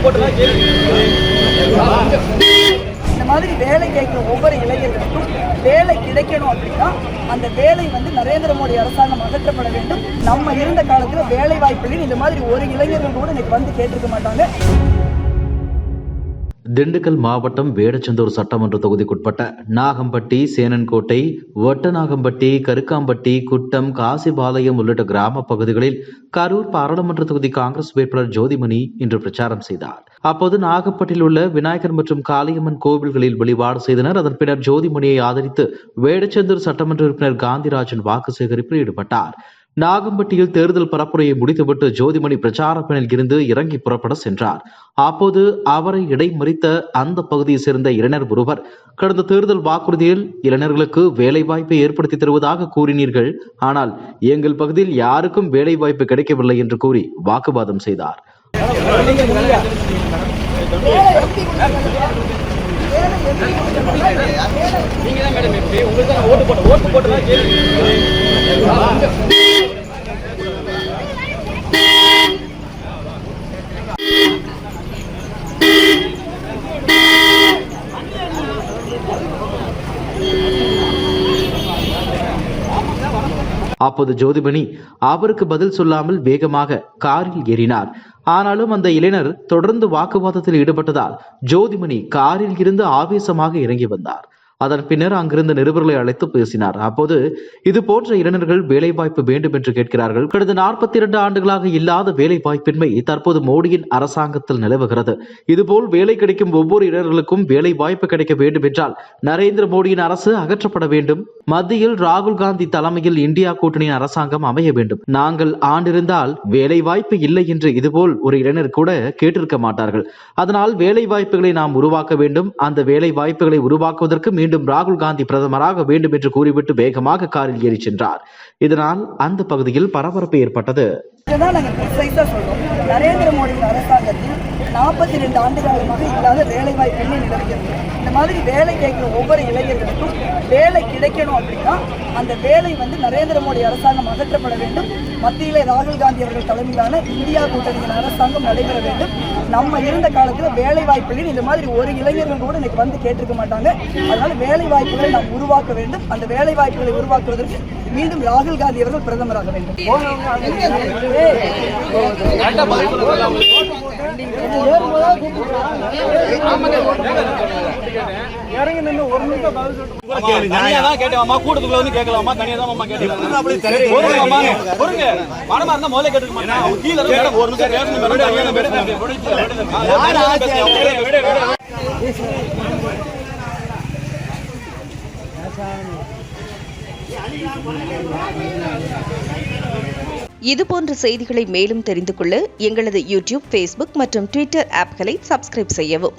இந்த மாதிரி வேலை கேட்கிற ஒவ்வொரு இளைஞர்களுக்கும் வேலை கிடைக்கணும் அப்படின்னா அந்த வேலை நரேந்திர மோடி அரசாங்கம் அகற்றப்பட வேண்டும். நம்ம இருந்த காலத்தில் வேலை வாய்ப்புகளில் இந்த மாதிரி ஒரு இளைஞர்கள் கூட இன்னைக்கு கேட்டிருக்க மாட்டாங்க. திண்டுக்கல் மாவட்டம் வேடச்சந்தூர் சட்டமன்ற தொகுதிக்குட்பட்ட நாகம்பட்டி, சேனன்கோட்டை, வட்டநாகம்பட்டி, கருக்காம்பட்டி, குட்டம், காசிபாளையம் உள்ளிட்ட கிராம பகுதிகளில் கரூர் பாராளுமன்ற தொகுதி காங்கிரஸ் வேட்பாளர் ஜோதிமணி இன்று பிரச்சாரம் செய்தார். அப்போது நாகப்பட்டில் உள்ள விநாயகர் மற்றும் காளியம்மன் கோவில்களில் வழிபாடு செய்தனர். அதன் பின்னர் ஜோதிமணியை ஆதரித்து வேடச்சந்தூர் சட்டமன்ற உறுப்பினர் காந்திராஜன் வாக்கு சேகரிப்பில் ஈடுபட்டார். நாகம்பட்டியில் தேர்தல் பரப்புரையை முடித்துவிட்டு ஜோதிமணி பிரச்சார பணியில் இருந்து இறங்கி புறப்பட சென்றார். அப்போது அவரை இடைமறித்த அந்த பகுதியை சேர்ந்த இளைஞர் ஒருவர், கடந்த தேர்தல் வாக்குறுதியில் இளைஞர்களுக்கு வேலை வாய்ப்பை ஏற்படுத்தி தருவதாக கூறினீர்கள், ஆனால் எங்கள் பகுதியில் யாருக்கும் வேலை வாய்ப்பு கிடைக்கவில்லை என்று கூறி வாக்குவாதம் செய்தார். அப்போது ஜோதிமணி அவருக்கு பதில் சொல்லாமல் வேகமாக காரில் ஏறினார். ஆனாலும் அந்த இளைஞர் தொடர்ந்து வாக்குவாதத்தில் ஈடுபட்டதால் ஜோதிமணி காரில் இருந்து ஆவேசமாக இறங்கி வந்தார். அதன் பின்னர் அங்கிருந்த நிருபர்களை அழைத்து பேசினார். அப்போது இது போன்ற இளைஞர்கள் வேலைவாய்ப்பு வேண்டும் என்று கேட்கிறார்கள். கடந்த 42 ஆண்டுகளாக இல்லாத வேலை வாய்ப்பின்மை தற்போது மோடியின் அரசாங்கத்தில் நிலவுகிறது. இதுபோல் வேலை கிடைக்கும் ஒவ்வொரு இளைஞர்களுக்கும் வேலை வாய்ப்பு கிடைக்க வேண்டும் என்றால் நரேந்திர மோடியின் அரசு அகற்றப்பட வேண்டும். மத்தியில் ராகுல் காந்தி தலைமையில் இந்தியா கூட்டணியின் அரசாங்கம் அமைய வேண்டும். நாங்கள் ஆண்டிருந்தால் வேலை வாய்ப்பு இல்லை என்று இதுபோல் ஒரு இளைஞர் கூட கேட்டிருக்க மாட்டார்கள். அதனால் வேலை வாய்ப்புகளை நாம் உருவாக்க வேண்டும். அந்த வேலை வாய்ப்புகளை உருவாக்குவதற்கு மீண்டும் ராகுல் காந்தி பிரதமராக வேண்டும் என்று கூறிவிட்டு வேகமாக காரில் ஏறி சென்றார். இதனால் அந்த பகுதியில் பரபரப்பு ஏற்பட்டது. நரேந்திர மோடியின் அரசாங்கத்தில் 42 ஆண்டுகாலமாக இல்லாத வேலை வாய்ப்பின்மை நிலவுகிறது. இந்த மாதிரி வேலை கேட்கிற ஒவ்வொரு இளைஞர்களுக்கும் வேலை கிடைக்கணும் அப்படின்னா அந்த வேலை நரேந்திர மோடி அரசாங்கம் அகற்றப்பட வேண்டும். மத்தியிலே ராகுல் காந்தி அவர்கள் தலைமையிலான இந்தியா கூட்டணியின் அரசாங்கம் நடைபெற வேண்டும். நம்ம இருந்த காலத்தில் வேலை வாய்ப்புகளில் இந்த மாதிரி ஒரு இளைஞர்கள் கூட இன்னைக்கு கேட்டிருக்க மாட்டாங்க. அதனால வேலை வாய்ப்புகளை நாம் உருவாக்க வேண்டும். அந்த வேலை வாய்ப்புகளை உருவாக்குவதற்கு மீண்டும் ராகுல் காந்தி அவர்கள் பிரதமராக வேண்டும். இறங்கி நின்று ஒரு நிமிஷம் கேட்கலாமா? கூட்டத்துக்குள்ள வந்து கேட்கலாமா? தனியா தான் மாமா கேட்கலாம். முதல்ல கேட்டுக்க மாட்டேன். கீழே ஒரு இதுபோன்ற செய்திகளை மேலும் தெரிந்து கொள்ள எங்களது யூடியூப், ஃபேஸ்புக் மற்றும் ட்விட்டர் ஆப்களை சப்ஸ்கிரைப் செய்யவும்.